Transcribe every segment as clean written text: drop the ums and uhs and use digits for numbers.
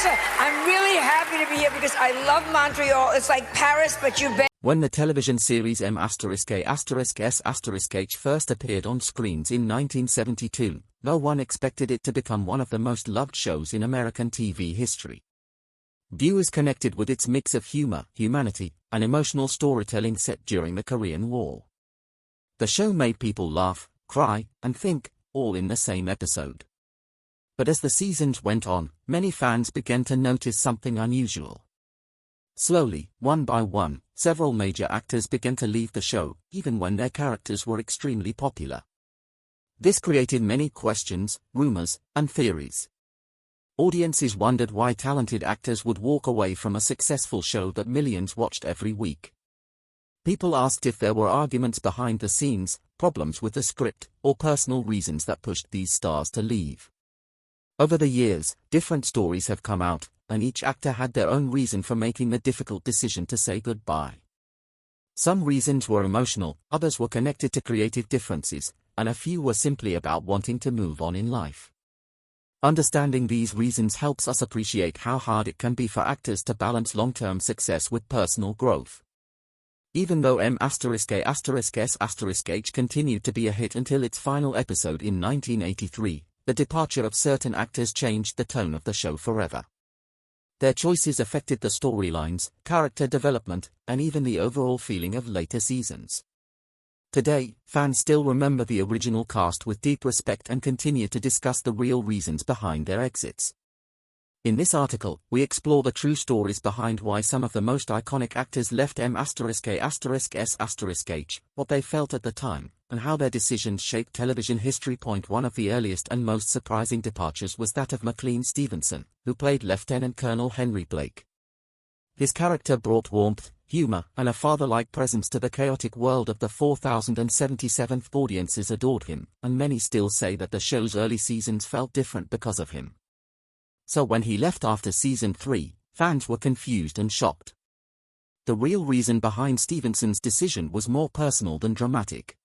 Natasha, I'm really happy to be here because I love Montreal. It's like Paris, but you bet. When the television series M*A****H first appeared on screens in 1972, no one expected it to become one of the most loved shows in American TV history. Viewers connected with its mix of humor, humanity, and emotional storytelling set during the Korean War. The show made people laugh, cry, and think, all in the same episode. But as the seasons went on, many fans began to notice something unusual. Slowly, one by one, several major actors began to leave the show, even when their characters were extremely popular. This created many questions, rumors, and theories. Audiences wondered why talented actors would walk away from a successful show that millions watched every week. People asked if there were arguments behind the scenes, problems with the script, or personal reasons that pushed these stars to leave. Over the years, different stories have come out, and each actor had their own reason for making the difficult decision to say goodbye. Some reasons were emotional, others were connected to creative differences, and a few were simply about wanting to move on in life. Understanding these reasons helps us appreciate how hard it can be for actors to balance long-term success with personal growth. Even though M*A****H continued to be a hit until its final episode in 1983, the departure of certain actors changed the tone of the show forever. Their choices affected the storylines, character development, and even the overall feeling of later seasons. Today, fans still remember the original cast with deep respect and continue to discuss the real reasons behind their exits. In this article, we explore the true stories behind why some of the most iconic actors left M*A****H, what they felt at the time, and how their decisions shaped television history. One of the earliest and most surprising departures was that of McLean Stevenson, who played Lieutenant Colonel Henry Blake. His character brought warmth, humor, and a father-like presence to the chaotic world of the 4077th. Audiences adored him, and many still say that the show's early seasons felt different because of him. So when he left after season 3, fans were confused and shocked. The real reason behind Stevenson's decision was more personal than dramatic.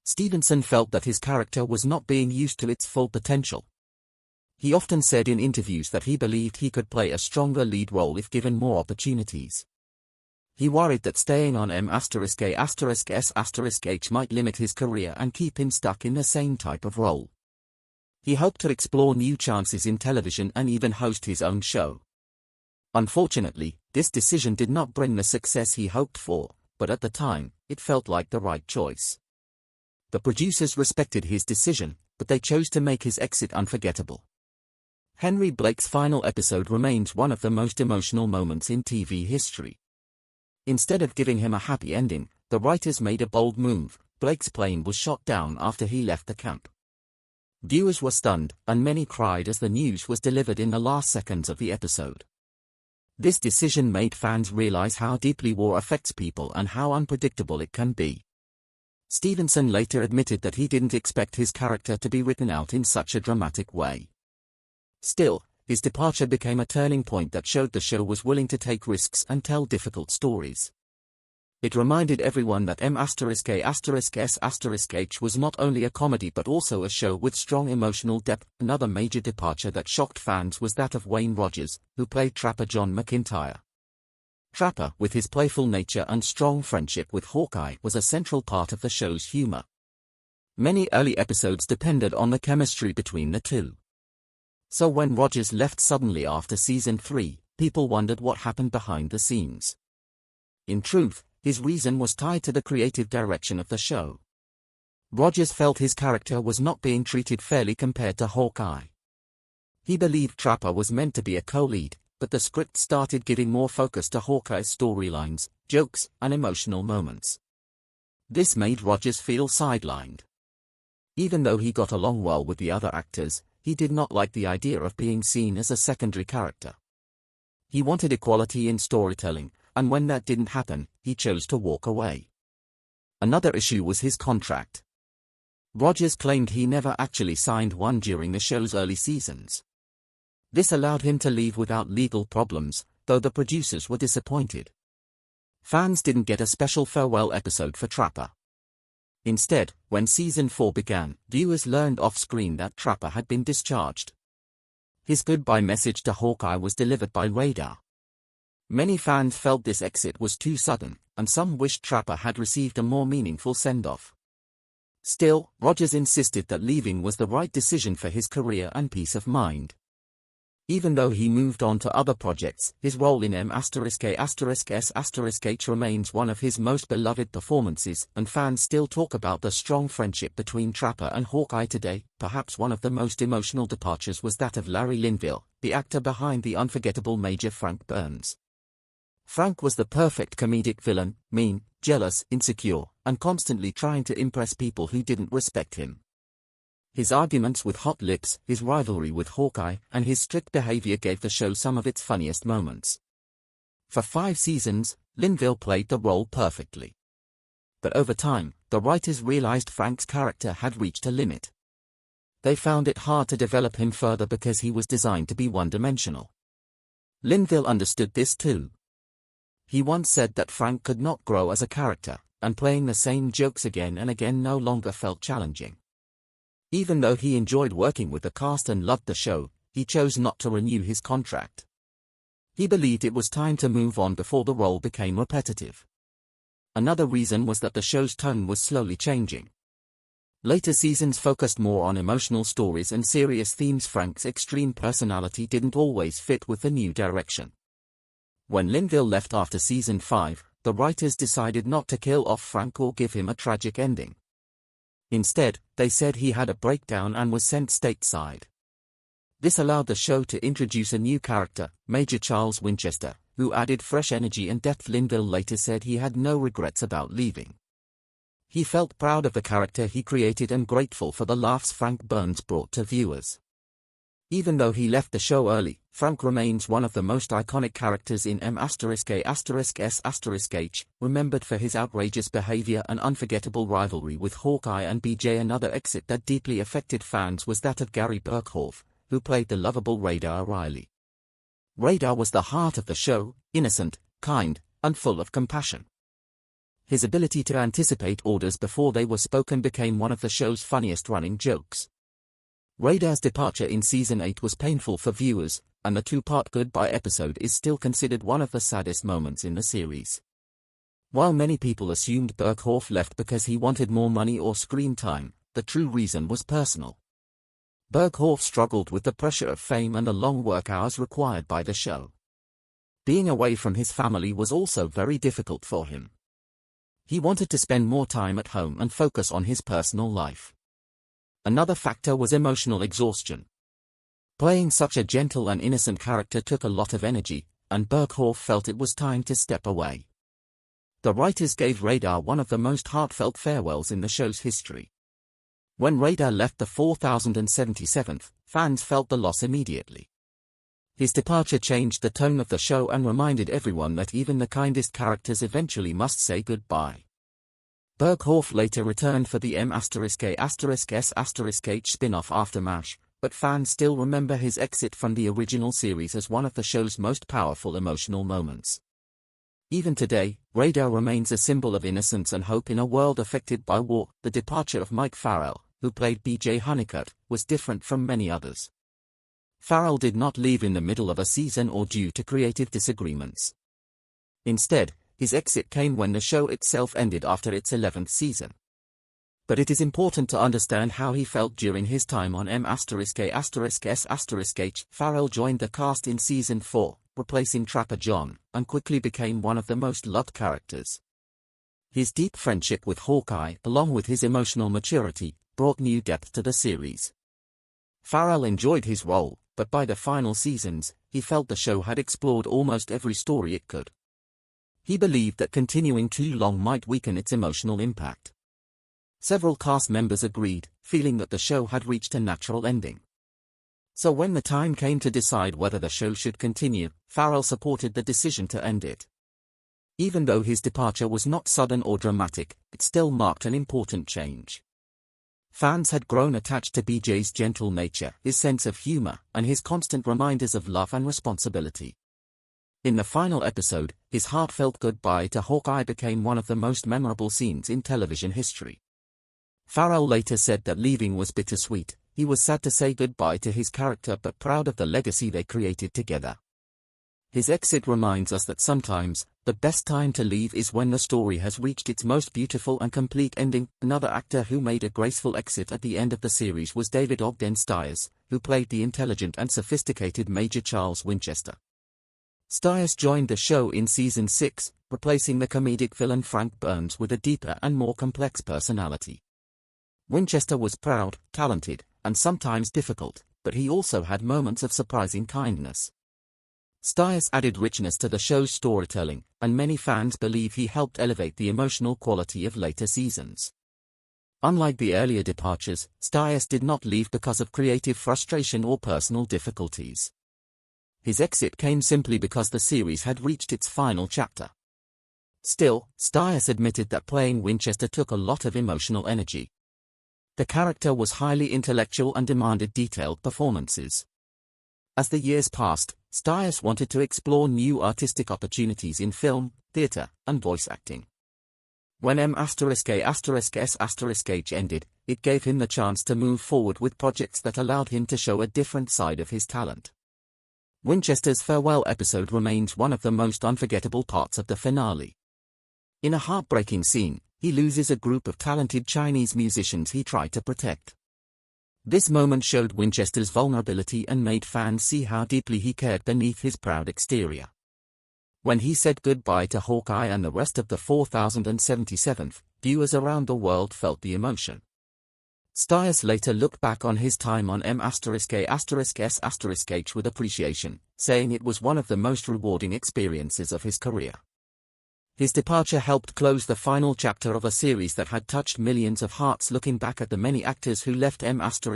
Stevenson felt that his character was not being used to its full potential. He often said in interviews that he believed he could play a stronger lead role if given more opportunities. He worried that staying on M*A****H might limit his career and keep him stuck in the same type of role. He hoped to explore new chances in television and even host his own show. Unfortunately, this decision did not bring the success he hoped for, but at the time, it felt like the right choice. The producers respected his decision, but they chose to make his exit unforgettable. Henry Blake's final episode remains one of the most emotional moments in TV history. Instead of giving him a happy ending, the writers made a bold move. Blake's plane was shot down after he left the camp. Viewers were stunned, and many cried as the news was delivered in the last seconds of the episode. This decision made fans realize how deeply war affects people and how unpredictable it can be. Stevenson later admitted that he didn't expect his character to be written out in such a dramatic way. Still, his departure became a turning point that showed the show was willing to take risks and tell difficult stories. It reminded everyone that M*A****H was not only a comedy but also a show with strong emotional depth. Another major departure that shocked fans was that of Wayne Rogers, who played Trapper John McIntyre. Trapper, with his playful nature and strong friendship with Hawkeye, was a central part of the show's humor. Many early episodes depended on the chemistry between the two. So when Rogers left suddenly after season 3, people wondered what happened behind the scenes. In truth, his reason was tied to the creative direction of the show. Rogers felt his character was not being treated fairly compared to Hawkeye. He believed Trapper was meant to be a co-lead, but the script started giving more focus to Hawkeye's storylines, jokes, and emotional moments. This made Rogers feel sidelined. Even though he got along well with the other actors, he did not like the idea of being seen as a secondary character. He wanted equality in storytelling, and when that didn't happen, he chose to walk away. Another issue was his contract. Rogers claimed he never actually signed one during the show's early seasons. This allowed him to leave without legal problems, though the producers were disappointed. Fans didn't get a special farewell episode for Trapper. Instead, when season 4 began, viewers learned off-screen that Trapper had been discharged. His goodbye message to Hawkeye was delivered by Radar. Many fans felt this exit was too sudden, and some wished Trapper had received a more meaningful send-off. Still, Rogers insisted that leaving was the right decision for his career and peace of mind. Even though he moved on to other projects, his role in M***S** remains one of his most beloved performances, and fans still talk about the strong friendship between Trapper and Hawkeye today. Perhaps one of the most emotional departures was that of Larry Linville, the actor behind the unforgettable Major Frank Burns. Frank was the perfect comedic villain, mean, jealous, insecure, and constantly trying to impress people who didn't respect him. His arguments with Hot Lips, his rivalry with Hawkeye, and his strict behavior gave the show some of its funniest moments. For 5 seasons, Linville played the role perfectly. But over time, the writers realized Frank's character had reached a limit. They found it hard to develop him further because he was designed to be one-dimensional. Linville understood this too. He once said that Frank could not grow as a character, and playing the same jokes again and again no longer felt challenging. Even though he enjoyed working with the cast and loved the show, he chose not to renew his contract. He believed it was time to move on before the role became repetitive. Another reason was that the show's tone was slowly changing. Later seasons focused more on emotional stories and serious themes. Frank's extreme personality didn't always fit with the new direction. When Linville left after season 5, the writers decided not to kill off Frank or give him a tragic ending. Instead, they said he had a breakdown and was sent stateside. This allowed the show to introduce a new character, Major Charles Winchester, who added fresh energy and depth. Linville later said he had no regrets about leaving. He felt proud of the character he created and grateful for the laughs Frank Burns brought to viewers. Even though he left the show early, Frank remains one of the most iconic characters in M***S***, remembered for his outrageous behavior and unforgettable rivalry with Hawkeye and BJ. Another exit that deeply affected fans was that of Gary Burkhoff, who played the lovable Radar Riley. Radar was the heart of the show, innocent, kind, and full of compassion. His ability to anticipate orders before they were spoken became one of the show's funniest running jokes. Radar's departure in Season 8 was painful for viewers, and the 2-part goodbye episode is still considered one of the saddest moments in the series. While many people assumed Burkhoff left because he wanted more money or screen time, the true reason was personal. Burkhoff struggled with the pressure of fame and the long work hours required by the show. Being away from his family was also very difficult for him. He wanted to spend more time at home and focus on his personal life. Another factor was emotional exhaustion. Playing such a gentle and innocent character took a lot of energy, and Burkhoff felt it was time to step away. The writers gave Radar one of the most heartfelt farewells in the show's history. When Radar left the 4077th, fans felt the loss immediately. His departure changed the tone of the show and reminded everyone that even the kindest characters eventually must say goodbye. Burkhoff later returned for the M***S*** spin-off after MASH, but fans still remember his exit from the original series as one of the show's most powerful emotional moments. Even today, Radar remains a symbol of innocence and hope in a world affected by war. The departure of Mike Farrell, who played B.J. Honeycutt, was different from many others. Farrell did not leave in the middle of a season or due to creative disagreements. Instead, his exit came when the show itself ended after its 11th season. But it is important to understand how he felt during his time on M***S***. Farrell joined the cast in Season 4, replacing Trapper John, and quickly became one of the most loved characters. His deep friendship with Hawkeye, along with his emotional maturity, brought new depth to the series. Farrell enjoyed his role, but by the final seasons, he felt the show had explored almost every story it could. He believed that continuing too long might weaken its emotional impact. Several cast members agreed, feeling that the show had reached a natural ending. So when the time came to decide whether the show should continue, Farrell supported the decision to end it. Even though his departure was not sudden or dramatic, it still marked an important change. Fans had grown attached to BJ's gentle nature, his sense of humor, and his constant reminders of love and responsibility. In the final episode, his heartfelt goodbye to Hawkeye became one of the most memorable scenes in television history. Farrell later said that leaving was bittersweet, he was sad to say goodbye to his character but proud of the legacy they created together. His exit reminds us that sometimes, the best time to leave is when the story has reached its most beautiful and complete ending. Another actor who made a graceful exit at the end of the series was David Ogden Stiers, who played the intelligent and sophisticated Major Charles Winchester. Stiers joined the show in season 6, replacing the comedic villain Frank Burns with a deeper and more complex personality. Winchester was proud, talented, and sometimes difficult, but he also had moments of surprising kindness. Stiers added richness to the show's storytelling, and many fans believe he helped elevate the emotional quality of later seasons. Unlike the earlier departures, Stiers did not leave because of creative frustration or personal difficulties. His exit came simply because the series had reached its final chapter. Still, Stiers admitted that playing Winchester took a lot of emotional energy. The character was highly intellectual and demanded detailed performances. As the years passed, Stiers wanted to explore new artistic opportunities in film, theatre, and voice acting. When M*A**S*H ended, it gave him the chance to move forward with projects that allowed him to show a different side of his talent. Winchester's farewell episode remains one of the most unforgettable parts of the finale. In a heartbreaking scene, he loses a group of talented Chinese musicians he tried to protect. This moment showed Winchester's vulnerability and made fans see how deeply he cared beneath his proud exterior. When he said goodbye to Hawkeye and the rest of the 4077th, viewers around the world felt the emotion. Stiers later looked back on his time on M***S*H with appreciation, saying it was one of the most rewarding experiences of his career. His departure helped close the final chapter of a series that had touched millions of hearts. Looking back at the many actors who left M***S*H,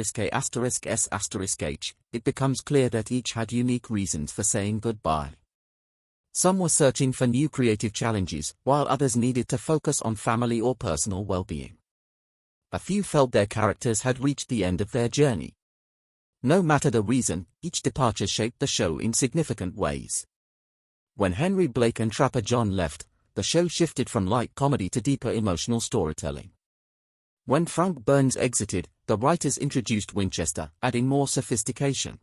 it becomes clear that each had unique reasons for saying goodbye. Some were searching for new creative challenges, while others needed to focus on family or personal well-being. A few felt their characters had reached the end of their journey. No matter the reason, each departure shaped the show in significant ways. When Henry Blake and Trapper John left, the show shifted from light comedy to deeper emotional storytelling. When Frank Burns exited, the writers introduced Winchester, adding more sophistication.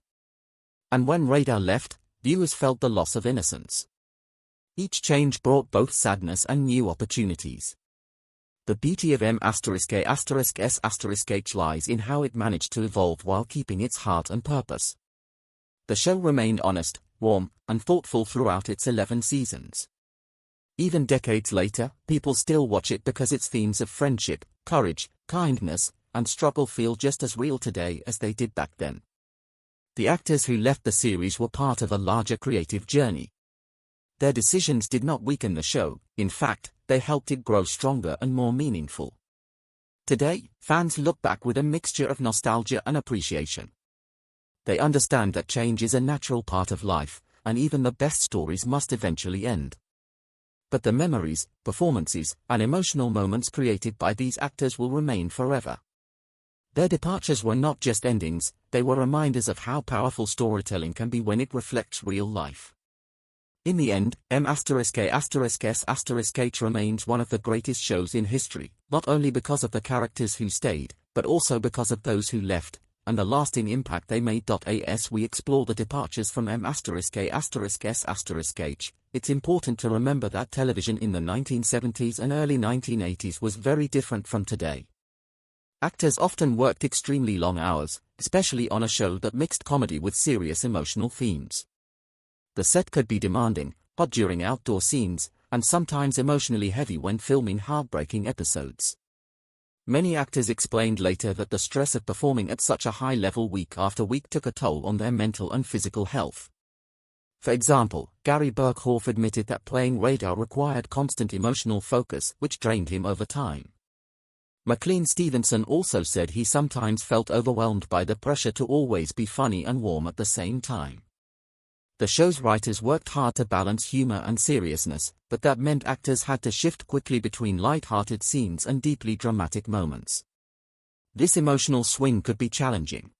And when Radar left, viewers felt the loss of innocence. Each change brought both sadness and new opportunities. The beauty of M***S*H lies in how it managed to evolve while keeping its heart and purpose. The show remained honest, warm, and thoughtful throughout its 11 seasons. Even decades later, people still watch it because its themes of friendship, courage, kindness, and struggle feel just as real today as they did back then. The actors who left the series were part of a larger creative journey. Their decisions did not weaken the show, in fact, they helped it grow stronger and more meaningful. Today, fans look back with a mixture of nostalgia and appreciation. They understand that change is a natural part of life, and even the best stories must eventually end. But the memories, performances, and emotional moments created by these actors will remain forever. Their departures were not just endings, they were reminders of how powerful storytelling can be when it reflects real life. In the end, M***S*H remains one of the greatest shows in history, not only because of the characters who stayed, but also because of those who left, and the lasting impact they made. As we explore the departures from M***S*H, it's important to remember that television in the 1970s and early 1980s was very different from today. Actors often worked extremely long hours, especially on a show that mixed comedy with serious emotional themes. The set could be demanding, hot during outdoor scenes, and sometimes emotionally heavy when filming heartbreaking episodes. Many actors explained later that the stress of performing at such a high level week after week took a toll on their mental and physical health. For example, Gary Burkhoff admitted that playing Radar required constant emotional focus, which drained him over time. McLean Stevenson also said he sometimes felt overwhelmed by the pressure to always be funny and warm at the same time. The show's writers worked hard to balance humor and seriousness, but that meant actors had to shift quickly between light-hearted scenes and deeply dramatic moments. This emotional swing could be challenging.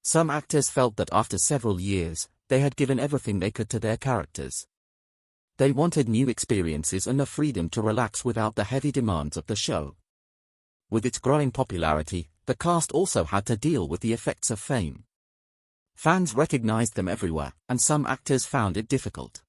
Some actors felt that after several years, they had given everything they could to their characters. They wanted new experiences and the freedom to relax without the heavy demands of the show. With its growing popularity, the cast also had to deal with the effects of fame. Fans recognized them everywhere, and some actors found it difficult.